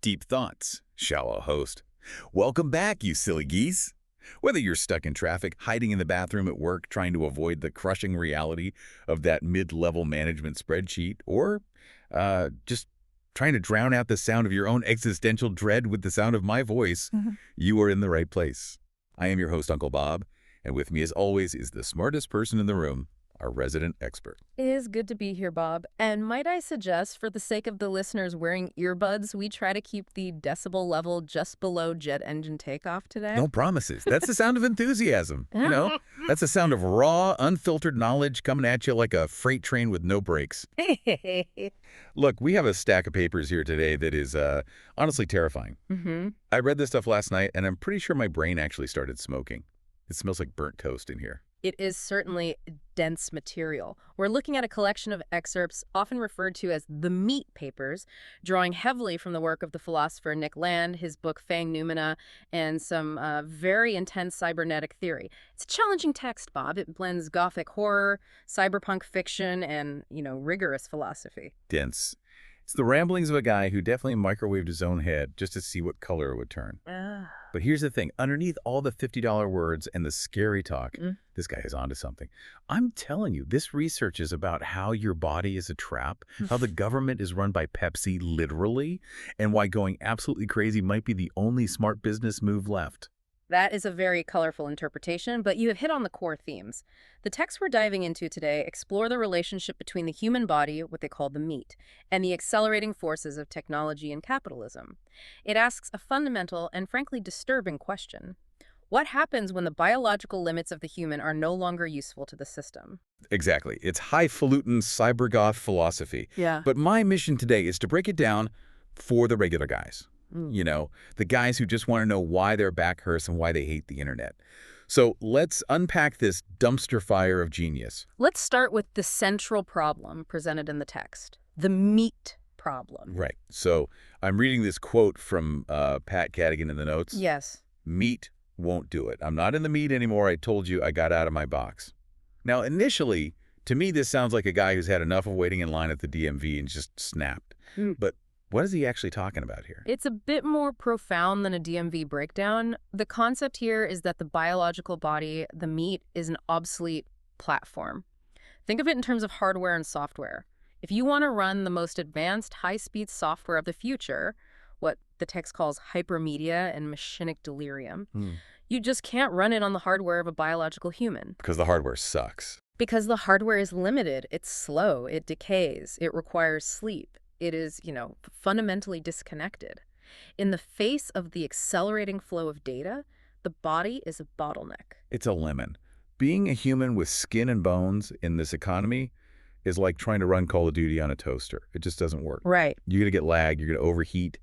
Deep thoughts, shallow host. Welcome back, you silly geese. Whether you're stuck in traffic, hiding in the bathroom at work, trying to avoid the crushing reality of that mid-level management spreadsheet, or just trying to drown out the sound of your own existential dread with the sound of my voice, you are in the right place. I am your host, Uncle Bob, and with me as always is the smartest person in the room, our resident expert. It is good to be here, Bob. And might I suggest, for the sake of the listeners wearing earbuds, we try to keep the decibel level just below jet engine takeoff today? No promises. That's the sound of enthusiasm. That's the sound of raw, unfiltered knowledge coming at you like a freight train with no brakes. Look, we have a stack of papers here today that is honestly terrifying. I read this stuff last night, and I'm pretty sure my brain actually started smoking. It smells like burnt toast in here. It is certainly dense material. We're looking at a collection of excerpts often referred to as the meat papers, drawing heavily from the work of the philosopher Nick Land, his book Fang Noumena, and some very intense cybernetic theory. It's a challenging text, Bob. It blends gothic horror, cyberpunk fiction, and, rigorous philosophy. Dense. It's the ramblings of a guy who definitely microwaved his own head just to see what color it would turn. But here's the thing. Underneath all the $50 words and the scary talk, this guy is onto something. I'm telling you, this research is about how your body is a trap, how the government is run by Pepsi, literally, and why going absolutely crazy might be the only smart business move left. That is a very colorful interpretation, but you have hit on the core themes. The texts we're diving into today explore the relationship between the human body, what they call the meat, and the accelerating forces of technology and capitalism. It asks a fundamental and frankly disturbing question. What happens when the biological limits of the human are no longer useful to the system? Exactly. It's highfalutin cybergoth philosophy. Yeah. But my mission today is to break it down for the regular guys. The guys who just want to know why their back hurts and why they hate the internet. So let's unpack this dumpster fire of genius. Let's start with the central problem presented in the text, the meat problem. Right. So I'm reading this quote from Pat Cadigan in the notes. Yes. Meat won't do it. I'm not in the meat anymore. I told you I got out of my box. Now, initially, to me, this sounds like a guy who's had enough of waiting in line at the DMV and just snapped. But what is he actually talking about here? It's a bit more profound than a DMV breakdown. The concept here is that the biological body, the meat, is an obsolete platform. Think of it in terms of hardware and software. If you want to run the most advanced high-speed software of the future, what the text calls hypermedia and machinic delirium, you just can't run it on the hardware of a biological human. Because the hardware sucks. Because the hardware is limited, it's slow, it decays, it requires sleep. It is, fundamentally disconnected. In the face of the accelerating flow of data, the body is a bottleneck. It's a lemon. Being a human with skin and bones in this economy is like trying to run Call of Duty on a toaster. It just doesn't work. Right. You're going to get lag. You're going to overheat.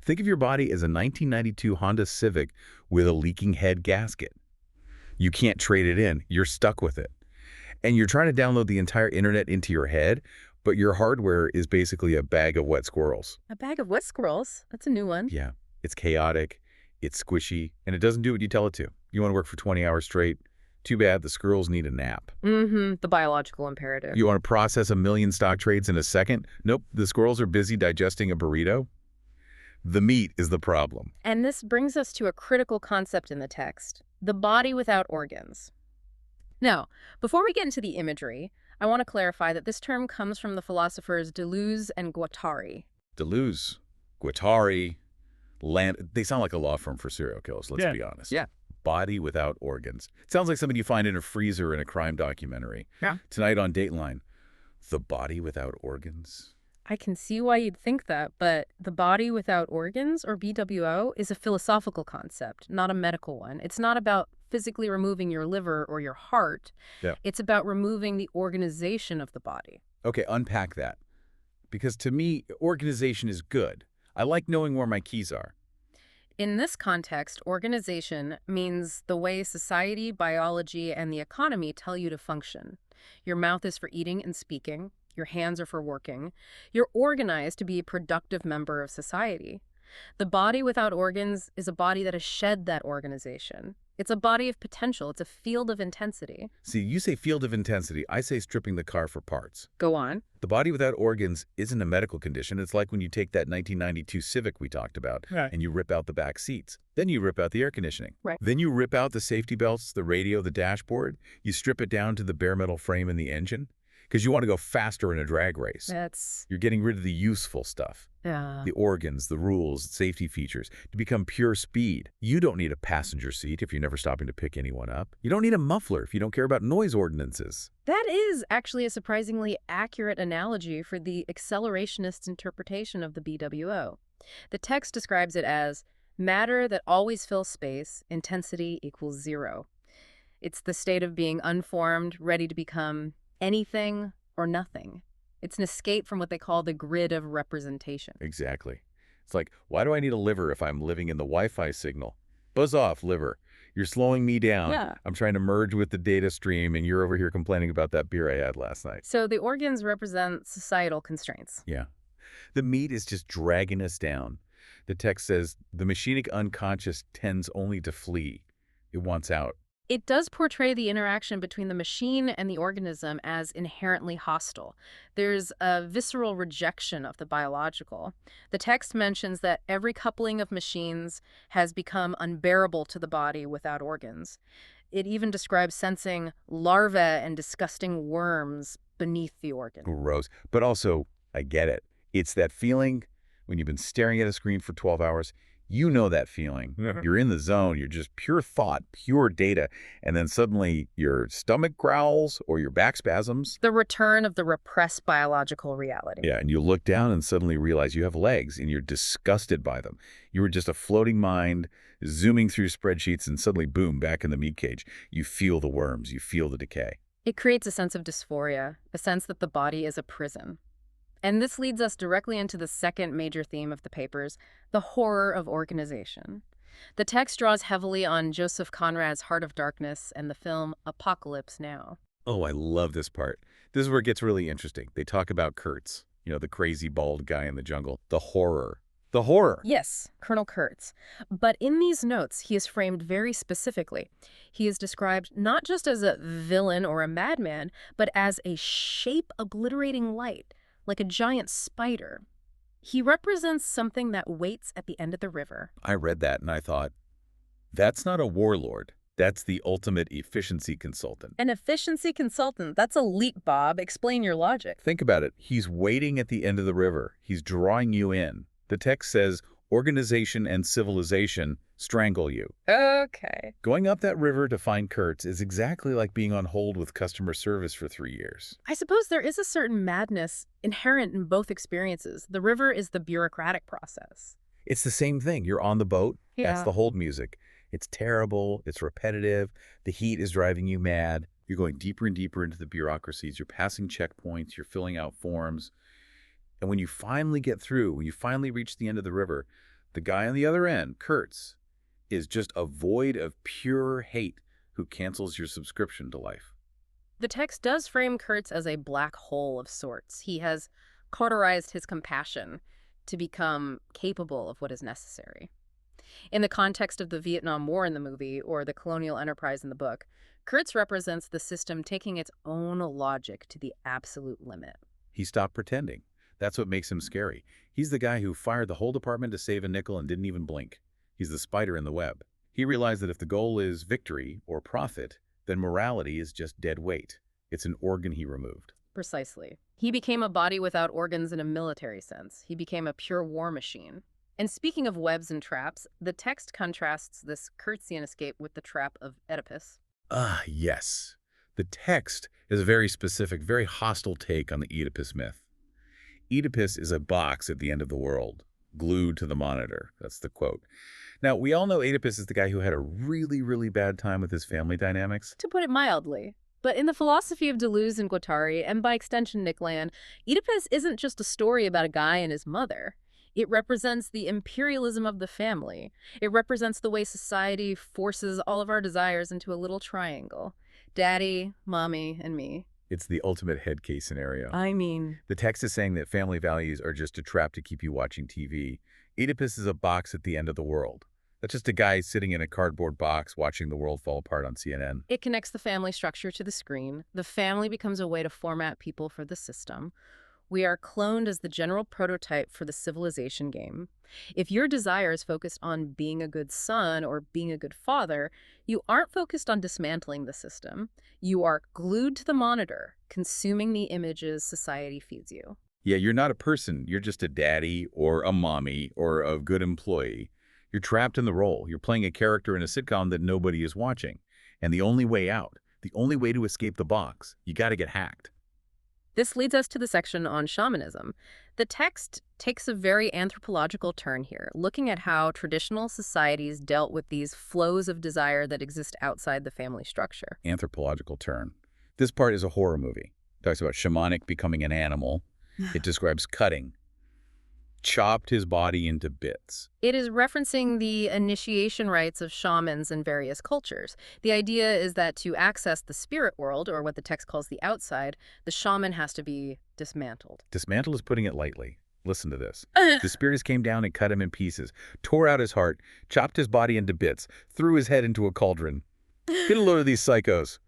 Think of your body as a 1992 Honda Civic with a leaking head gasket. You can't trade it in. You're stuck with it. And you're trying to download the entire internet into your head, but your hardware is basically a bag of wet squirrels. A bag of wet squirrels? That's a new one. Yeah. It's chaotic, it's squishy, and it doesn't do what you tell it to. You want to work for 20 hours straight? Too bad, the squirrels need a nap. The biological imperative. You want to process 1 million stock trades in a second? Nope, the squirrels are busy digesting a burrito. The meat is the problem. And this brings us to a critical concept in the text, the body without organs. Now, before we get into the imagery, I want to clarify that this term comes from the philosophers Deleuze and Guattari. Deleuze, Guattari, Land. They sound like a law firm for serial killers, let's be honest. Yeah. Body without organs. It sounds like something you find in a freezer in a crime documentary. Yeah. Tonight on Dateline, the body without organs. I can see why you'd think that, but the body without organs, or BWO, is a philosophical concept, not a medical one. It's not about physically removing your liver or your heart. Yeah. It's about removing the organization of the body. Okay, unpack that. Because to me, organization is good. I like knowing where my keys are. In this context, organization means the way society, biology, and the economy tell you to function. Your mouth is for eating and speaking. Your hands are for working. You're organized to be a productive member of society. The body without organs is a body that has shed that organization. It's a body of potential. It's a field of intensity. See, you say field of intensity, I say stripping the car for parts. Go on. The body without organs isn't a medical condition. It's like when you take that 1992 Civic we talked about, Right. and you rip out the back seats. Then you rip out the air conditioning. Right. Then you rip out the safety belts, the radio, the dashboard. You strip it down to the bare metal frame and the engine because you want to go faster in a drag race. That's, You're getting rid of the useful stuff. The organs, the rules, safety features, to become pure speed. You don't need a passenger seat if you're never stopping to pick anyone up. You don't need a muffler if you don't care about noise ordinances. That is actually a surprisingly accurate analogy for the accelerationist interpretation of the BWO. The text describes it as matter that always fills space, intensity equals zero. It's the state of being unformed, ready to become anything or nothing. It's an escape from what they call the grid of representation. Exactly. It's like, why do I need a liver if I'm living in the Wi-Fi signal? Buzz off, liver. You're slowing me down. Yeah. I'm trying to merge with the data stream, and you're over here complaining about that beer I had last night. So the organs represent societal constraints. Yeah. The meat is just dragging us down. The text says, the machinic unconscious tends only to flee. It wants out. It does portray the interaction between the machine and the organism as inherently hostile. There's a visceral rejection of the biological. The text mentions that every coupling of machines has become unbearable to the body without organs. It even describes sensing larvae and disgusting worms beneath the organ. Gross. But also, I get it. It's that feeling when you've been staring at a screen for 12 hours. You know that feeling. You're in the zone. You're just pure thought, pure data. And then suddenly your stomach growls or your back spasms. The return of the repressed biological reality. Yeah, and you look down and suddenly realize you have legs and you're disgusted by them. You were just a floating mind zooming through spreadsheets and suddenly, boom, back in the meat cage. You feel the worms. You feel the decay. It creates a sense of dysphoria, a sense that the body is a prison. And this leads us directly into the second major theme of the papers, the horror of organization. The text draws heavily on Joseph Conrad's Heart of Darkness and the film Apocalypse Now. Oh, I love this part. This is where it gets really interesting. They talk about Kurtz, the crazy bald guy in the jungle. The horror. The horror. Yes, Colonel Kurtz. But in these notes, he is framed very specifically. He is described not just as a villain or a madman, but as a shape-obliterating light, like a giant spider. He represents something that waits at the end of the river. I read that and I thought, that's not a warlord. That's the ultimate efficiency consultant. An efficiency consultant, that's a leap, Bob. Explain your logic. Think about it. He's waiting at the end of the river. He's drawing you in. The text says, organization and civilization strangle you. Okay. Going up that river to find Kurtz is exactly like being on hold with customer service for 3 years. I suppose there is a certain madness inherent in both experiences. The river is the bureaucratic process. It's the same thing. You're on the boat. Yeah. That's the hold music. It's terrible. It's repetitive. The heat is driving you mad. You're going deeper and deeper into the bureaucracies. You're passing checkpoints. You're filling out forms. And when you finally get through, when you finally reach the end of the river, the guy on the other end, Kurtz, is just a void of pure hate who cancels your subscription to life. The text does frame Kurtz as a black hole of sorts. He has cauterized his compassion to become capable of what is necessary. In the context of the Vietnam War in the movie, or the colonial enterprise in the book, Kurtz represents the system taking its own logic to the absolute limit. He stopped pretending. That's what makes him scary. He's the guy who fired the whole department to save a nickel and didn't even blink. He's the spider in the web. He realized that if the goal is victory or profit, then morality is just dead weight. It's an organ he removed. Precisely. He became a body without organs in a military sense. He became a pure war machine. And speaking of webs and traps, the text contrasts this Kurtzian escape with the trap of Oedipus. Ah, yes. The text is a very specific, very hostile take on the Oedipus myth. Oedipus is a box at the end of the world, glued to the monitor. That's the quote. Now, we all know Oedipus is the guy who had a really, really bad time with his family dynamics. To put it mildly. But in the philosophy of Deleuze and Guattari, and by extension Nick Land, Oedipus isn't just a story about a guy and his mother. It represents the imperialism of the family. It represents the way society forces all of our desires into a little triangle. Daddy, mommy, and me. It's the ultimate head case scenario. I mean... The text is saying that family values are just a trap to keep you watching TV. Oedipus is a box at the end of the world. That's just a guy sitting in a cardboard box watching the world fall apart on CNN. It connects the family structure to the screen. The family becomes a way to format people for the system. We are cloned as the general prototype for the civilization game. If your desire is focused on being a good son or being a good father, you aren't focused on dismantling the system. You are glued to the monitor, consuming the images society feeds you. Yeah, you're not a person. You're just a daddy or a mommy or a good employee. You're trapped in the role. You're playing a character in a sitcom that nobody is watching. And the only way out, the only way to escape the box, you got to get hacked. This leads us to the section on shamanism. The text takes a very anthropological turn here, looking at how traditional societies dealt with these flows of desire that exist outside the family structure. Anthropological turn. This part is a horror movie. It talks about shamanic becoming an animal. It describes cutting. Chopped his body into bits. It is referencing the initiation rites of shamans in various cultures. The idea is that to access the spirit world, or what the text calls the outside, the shaman has to be dismantled. Dismantle is putting it lightly. Listen to this. The spirits came down and cut him in pieces, tore out his heart, chopped his body into bits, threw his head into a cauldron. Get a load of these psychos.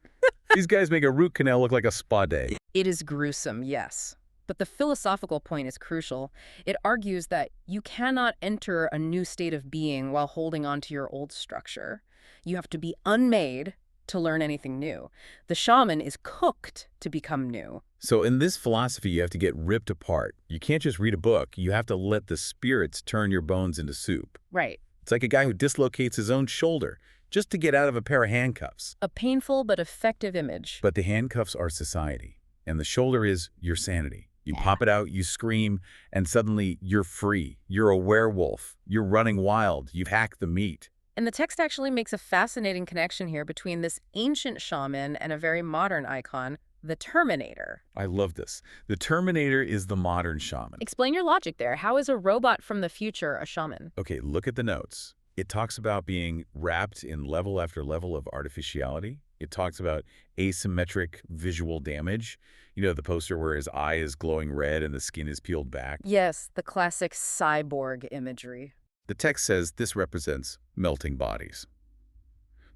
These guys make a root canal look like a spa day. It is gruesome, yes. But the philosophical point is crucial. It argues that you cannot enter a new state of being while holding on to your old structure. You have to be unmade to learn anything new. The shaman is cooked to become new. So in this philosophy, you have to get ripped apart. You can't just read a book. You have to let the spirits turn your bones into soup. Right. It's like a guy who dislocates his own shoulder just to get out of a pair of handcuffs. A painful but effective image. But the handcuffs are society, and the shoulder is your sanity. You pop it out, you scream, and suddenly you're free. You're a werewolf. You're running wild. You've hacked the meat. And the text actually makes a fascinating connection here between this ancient shaman and a very modern icon, the Terminator. I love this. The Terminator is the modern shaman. Explain your logic there. How is a robot from the future a shaman? Okay, look at the notes. It talks about being wrapped in level after level of artificiality. It talks about asymmetric visual damage. You know, the poster where his eye is glowing red and the skin is peeled back. Yes, the classic cyborg imagery. The text says this represents melting bodies.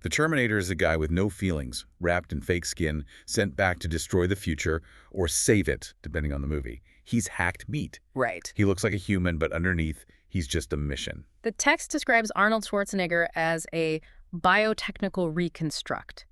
The Terminator is a guy with no feelings, wrapped in fake skin, sent back to destroy the future or save it, depending on the movie. He's hacked meat. Right. He looks like a human, but underneath, he's just a mission. The text describes Arnold Schwarzenegger as a biotechnical reconstruct.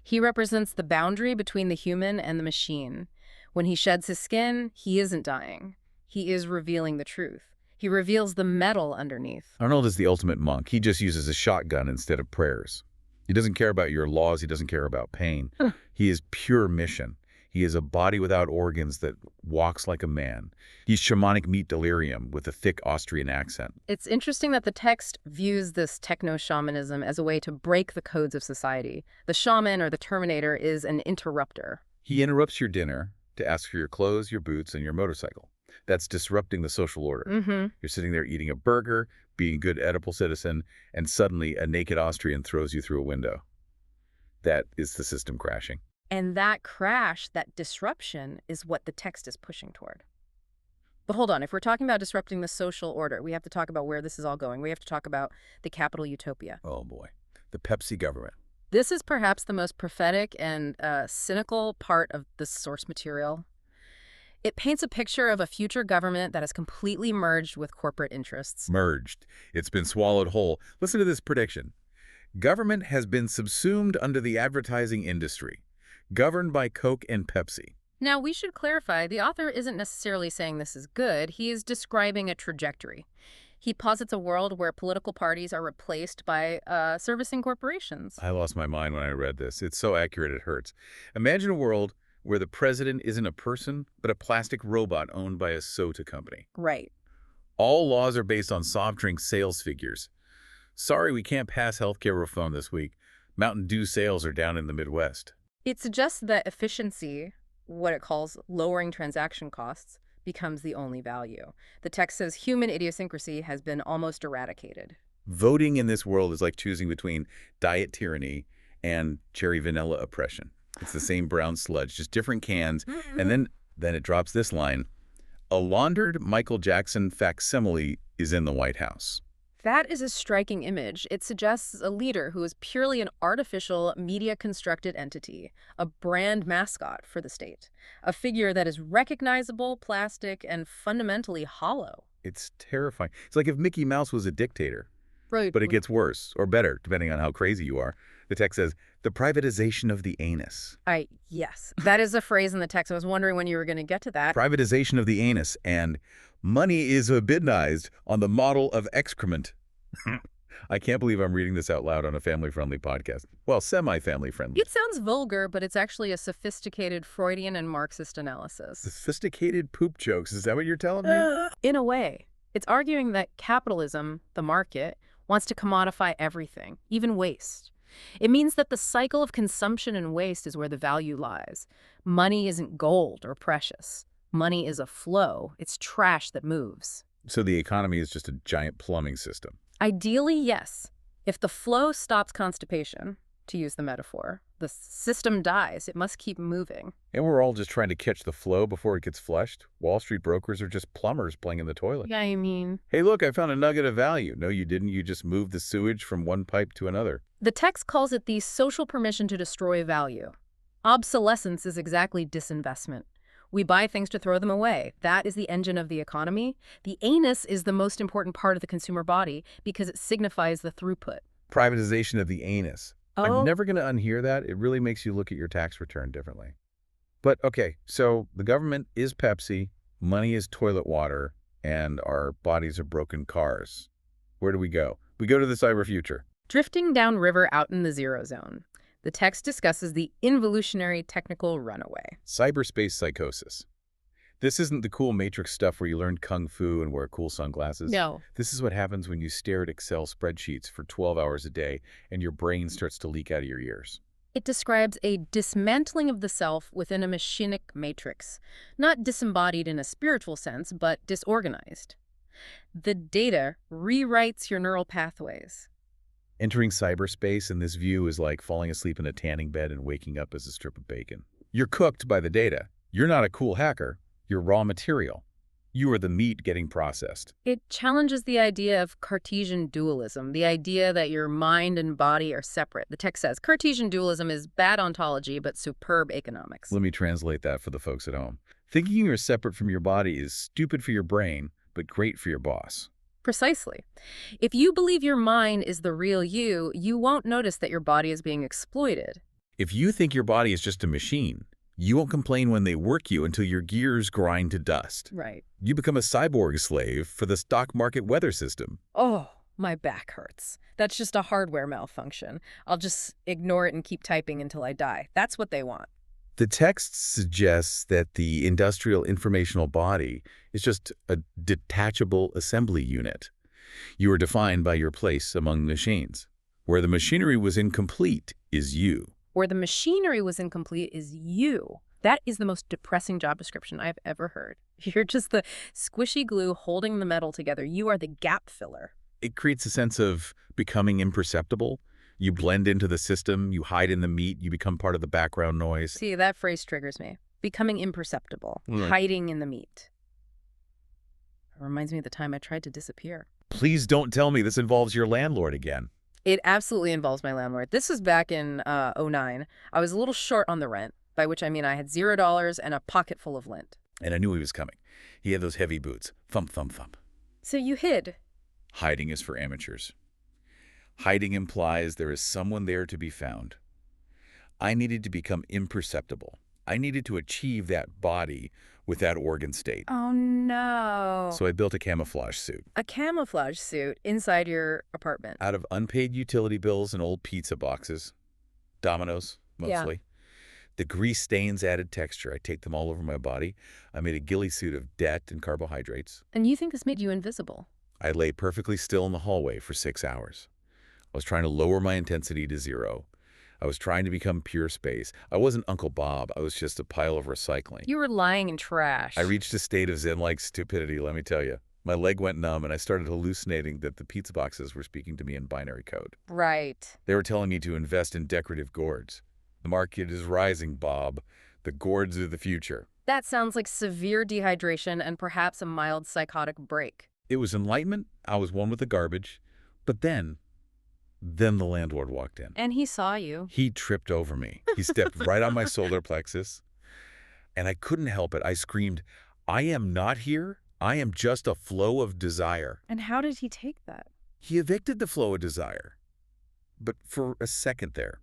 He represents the boundary between the human and the machine. When he sheds his skin, he isn't dying. He is revealing the truth. He reveals the metal underneath. Arnold is the ultimate monk. He just uses a shotgun instead of prayers. He doesn't care about your laws. He doesn't care about pain. He is pure mission. He is a body without organs that walks like a man. He's shamanic meat delirium with a thick Austrian accent. It's interesting that the text views this techno-shamanism as a way to break the codes of society. The shaman, or the Terminator, is an interrupter. He interrupts your dinner to ask for your clothes, your boots, and your motorcycle. That's disrupting the social order. You're sitting there eating a burger, being a good Oedipal citizen, and suddenly a naked Austrian throws you through a window. That is the system crashing. And that crash, that disruption, is what the text is pushing toward. But hold on, if we're talking about disrupting the social order, we have to talk about where this is all going. We have to talk about the capital utopia. Oh boy. The Pepsi government. This is perhaps the most prophetic and cynical part of the source material. It paints a picture of a future government that is completely merged with corporate interests. Merged. It's been swallowed whole. Listen to this prediction. Government has been subsumed under the advertising industry, governed by Coke and Pepsi. Now, we should clarify, the author isn't necessarily saying this is good. He is describing a trajectory. He posits a world where political parties are replaced by servicing corporations. I lost my mind when I read this. It's so accurate it hurts. Imagine a world where the president isn't a person, but a plastic robot owned by a soda company. Right. All laws are based on soft drink sales figures. Sorry, we can't pass healthcare reform this week. Mountain Dew sales are down in the Midwest. It suggests that efficiency, what it calls lowering transaction costs, becomes the only value. The text says human idiosyncrasy has been almost eradicated. Voting in this world is like choosing between diet tyranny and cherry vanilla oppression. It's the same brown sludge, just different cans. And then it drops this line. A laundered Michael Jackson facsimile is in the White House. That is a striking image. It suggests a leader who is purely an artificial, media-constructed entity, a brand mascot for the state, a figure that is recognizable, plastic, and fundamentally hollow. It's terrifying. It's like if Mickey Mouse was a dictator. Right. But it gets worse, or better, depending on how crazy you are. The text says, the privatization of the anus. Yes, that is a phrase in the text. I was wondering when you were going to get to that. Privatization of the anus, and money is verbidized on the model of excrement. I can't believe I'm reading this out loud on a family-friendly podcast. Well, semi-family friendly. It sounds vulgar, but it's actually a sophisticated Freudian and Marxist analysis. Sophisticated poop jokes, is that what you're telling me? In a way, it's arguing that capitalism, the market, wants to commodify everything, even waste. It means that the cycle of consumption and waste is where the value lies. Money isn't gold or precious. Money is a flow. It's trash that moves. So the economy is just a giant plumbing system. Ideally, yes. If the flow stops constipation, to use the metaphor, the system dies. It must keep moving. And we're all just trying to catch the flow before it gets flushed. Wall Street brokers are just plumbers playing in the toilet. Yeah, I mean... Hey, look, I found a nugget of value. No, you didn't. You just moved the sewage from one pipe to another. The text calls it the social permission to destroy value. Obsolescence is exactly disinvestment. We buy things to throw them away. That is the engine of the economy. The anus is the most important part of the consumer body because it signifies the throughput. Privatization of the anus. Oh. I'm never going to unhear that. It really makes you look at your tax return differently. But, okay, so the government is Pepsi, money is toilet water, and our bodies are broken cars. Where do we go? We go to the cyber future. Drifting downriver out in the zero zone. The text discusses the involutionary technical runaway. Cyberspace psychosis. This isn't the cool Matrix stuff where you learn kung fu and wear cool sunglasses. No. This is what happens when you stare at Excel spreadsheets for 12 hours a day and your brain starts to leak out of your ears. It describes a dismantling of the self within a machinic matrix, not disembodied in a spiritual sense, but disorganized. The data rewrites your neural pathways. Entering cyberspace in this view is like falling asleep in a tanning bed and waking up as a strip of bacon. You're cooked by the data. You're not a cool hacker. You're raw material. You are the meat getting processed. It challenges the idea of Cartesian dualism, the idea that your mind and body are separate. The text says Cartesian dualism is bad ontology but superb economics. Let me translate that for the folks at home. Thinking you're separate from your body is stupid for your brain, but great for your boss. Precisely. If you believe your mind is the real you, you won't notice that your body is being exploited. If you think your body is just a machine, you won't complain when they work you until your gears grind to dust. Right. You become a cyborg slave for the stock market weather system. Oh, my back hurts. That's just a hardware malfunction. I'll just ignore it and keep typing until I die. That's what they want. The text suggests that the industrial informational body is just a detachable assembly unit. You are defined by your place among machines. Where the machinery was incomplete is you. Where the machinery was incomplete is you. That is the most depressing job description I've ever heard. You're just the squishy glue holding the metal together. You are the gap filler. It creates a sense of becoming imperceptible. You blend into the system, you hide in the meat, you become part of the background noise. See, that phrase triggers me. Becoming imperceptible, Right. hiding in the meat. It reminds me of the time I tried to disappear. Please don't tell me this involves your landlord again. It absolutely involves my landlord. This was back in '09. I was a little short on the rent, by which I mean I had $0 and a pocket full of lint. And I knew he was coming. He had those heavy boots. Thump, thump, thump. So you hid. Hiding is for amateurs. Hiding implies there is someone there to be found. I needed to become imperceptible. I needed to achieve that body with that organ state. Oh, no. So I built a camouflage suit. A camouflage suit inside your apartment. Out of unpaid utility bills and old pizza boxes. Dominoes, mostly. The grease stains added texture. I take them all over my body. I made a ghillie suit of debt and carbohydrates. And you think this made you invisible? I lay perfectly still in the hallway for 6 hours. I was trying to lower my intensity to 0. I was trying to become pure space. I wasn't Uncle Bob. I was just a pile of recycling. You were lying in trash. I reached a state of zen-like stupidity, let me tell you. My leg went numb, and I started hallucinating that the pizza boxes were speaking to me in binary code. Right. They were telling me to invest in decorative gourds. The market is rising, Bob. The gourds are the future. That sounds like severe dehydration and perhaps a mild psychotic break. It was enlightenment. I was one with the garbage. But then the landlord walked in. And he saw you. He tripped over me. He stepped right on my solar plexus, and I couldn't help it. I screamed, "I am not here. I am just a flow of desire." And how did he take that? He evicted the flow of desire. But for a second there,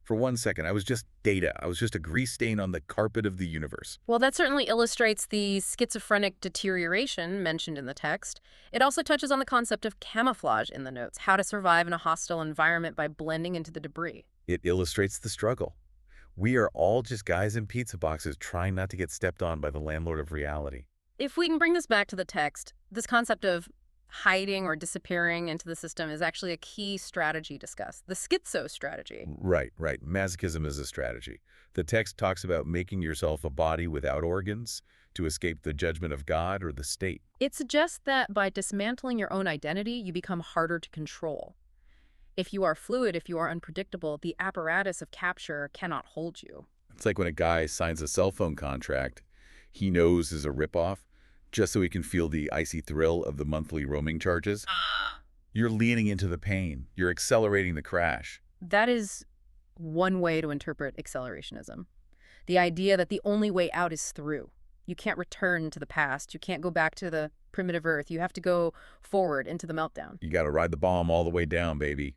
for 1 second, I was just data. I was just a grease stain on the carpet of the universe. Well, that certainly illustrates the schizophrenic deterioration mentioned in the text. It also touches on the concept of camouflage in the notes, how to survive in a hostile environment by blending into the debris. It illustrates the struggle. We are all just guys in pizza boxes trying not to get stepped on by the landlord of reality. If we can bring this back to the text, this concept of hiding or disappearing into the system is actually a key strategy discussed, the schizo strategy. Right. Masochism is a strategy. The text talks about making yourself a body without organs to escape the judgment of God or the state. It suggests that by dismantling your own identity, you become harder to control. If you are fluid, if you are unpredictable, the apparatus of capture cannot hold you. It's like when a guy signs a cell phone contract he knows is a ripoff, just so he can feel the icy thrill of the monthly roaming charges. You're leaning into the pain. You're accelerating the crash. That is one way to interpret accelerationism. The idea that the only way out is through. You can't return to the past. You can't go back to the primitive Earth. You have to go forward into the meltdown. You got to ride the bomb all the way down, baby.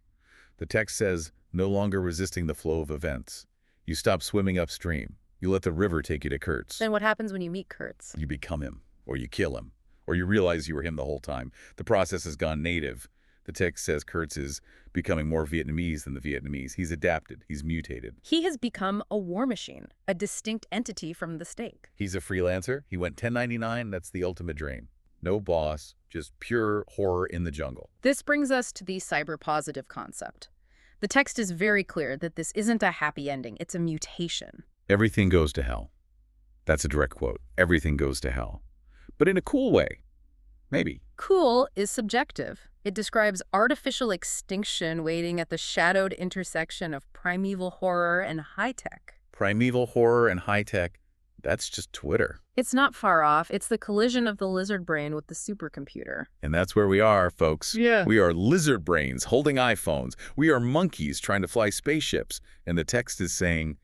The text says, no longer resisting the flow of events. You stop swimming upstream. You let the river take you to Kurtz. Then what happens when you meet Kurtz? You become him, or you kill him, or you realize you were him the whole time. The process has gone native. The text says Kurtz is becoming more Vietnamese than the Vietnamese. He's adapted. He's mutated. He has become a war machine, a distinct entity from the state. He's a freelancer. He went 1099. That's the ultimate dream. No boss, just pure horror in the jungle. This brings us to the cyber-positive concept. The text is very clear that this isn't a happy ending. It's a mutation. Everything goes to hell. That's a direct quote. Everything goes to hell. But in a cool way. Maybe. Cool is subjective. It describes artificial extinction waiting at the shadowed intersection of primeval horror and high-tech. Primeval horror and high-tech, that's just Twitter. It's not far off. It's the collision of the lizard brain with the supercomputer. And that's where we are, folks. Yeah. We are lizard brains holding iPhones. We are monkeys trying to fly spaceships. And the text is saying,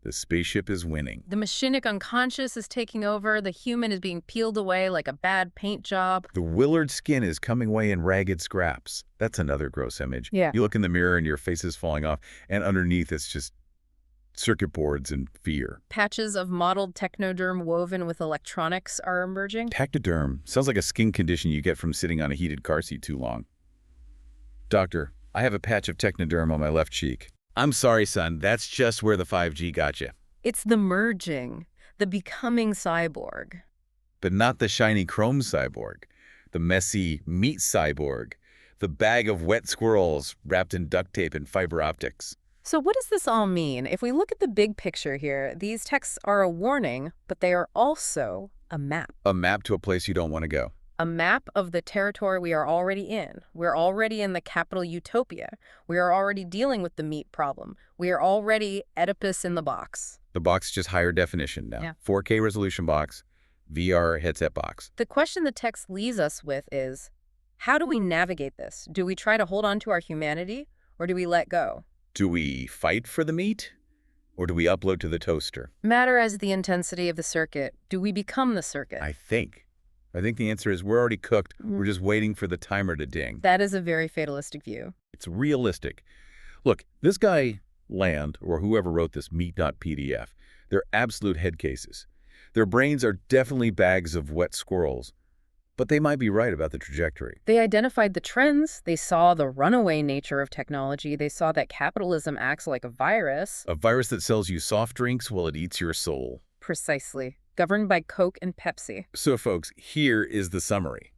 the spaceship is winning. The machinic unconscious is taking over. The human is being peeled away like a bad paint job. The Willard skin is coming away in ragged scraps. That's another gross image. Yeah. You look in the mirror and your face is falling off, and underneath it's just circuit boards and fear. Patches of mottled technoderm woven with electronics are emerging. Technoderm sounds like a skin condition you get from sitting on a heated car seat too long. Doctor, I have a patch of technoderm on my left cheek. I'm sorry, son. That's just where the 5G got you. It's the merging, the becoming cyborg. But not the shiny chrome cyborg, the messy meat cyborg, the bag of wet squirrels wrapped in duct tape and fiber optics. So what does this all mean? If we look at the big picture here, these texts are a warning, but they are also a map. A map to a place you don't want to go. A map of the territory we are already in. We're already in the capital utopia. We are already dealing with the meat problem. We are already Oedipus in the box. The box is just higher definition now. Yeah. 4K resolution box, VR headset box. The question the text leaves us with is, how do we navigate this? Do we try to hold on to our humanity, or do we let go? Do we fight for the meat, or do we upload to the toaster? Matter as the intensity of the circuit. Do we become the circuit? I think the answer is we're already cooked. We're just waiting for the timer to ding. That is a very fatalistic view. It's realistic. Look, this guy, Land, or whoever wrote this meat.pdf, they're absolute head cases. Their brains are definitely bags of wet squirrels, but they might be right about the trajectory. They identified the trends. They saw the runaway nature of technology. They saw that capitalism acts like a virus. A virus that sells you soft drinks while it eats your soul. Precisely. Governed by Coke and Pepsi. So, folks, here is the summary.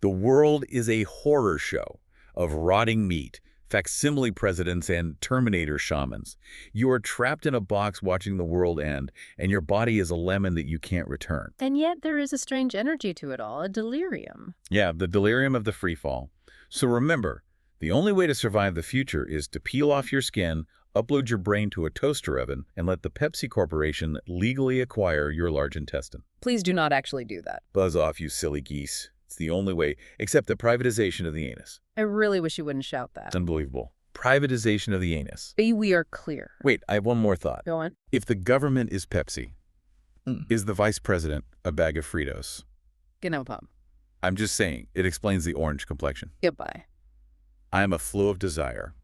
The world is a horror show of rotting meat, facsimile presidents, and Terminator shamans. You are trapped in a box watching the world end, and your body is a lemon that you can't return. And yet there is a strange energy to it all, a delirium. Yeah, the delirium of the free fall. So remember, the only way to survive the future is to peel off your skin, upload your brain to a toaster oven, and let the Pepsi Corporation legally acquire your large intestine. Please do not actually do that. Buzz off, you silly geese. It's the only way, except the privatization of the anus. I really wish you wouldn't shout that. It's unbelievable. Privatization of the anus. We are clear. Wait, I have one more thought. Go on. If the government is Pepsi, is the vice president a bag of Fritos? Genau, Bob. I'm just saying, it explains the orange complexion. Goodbye. I am a flow of desire.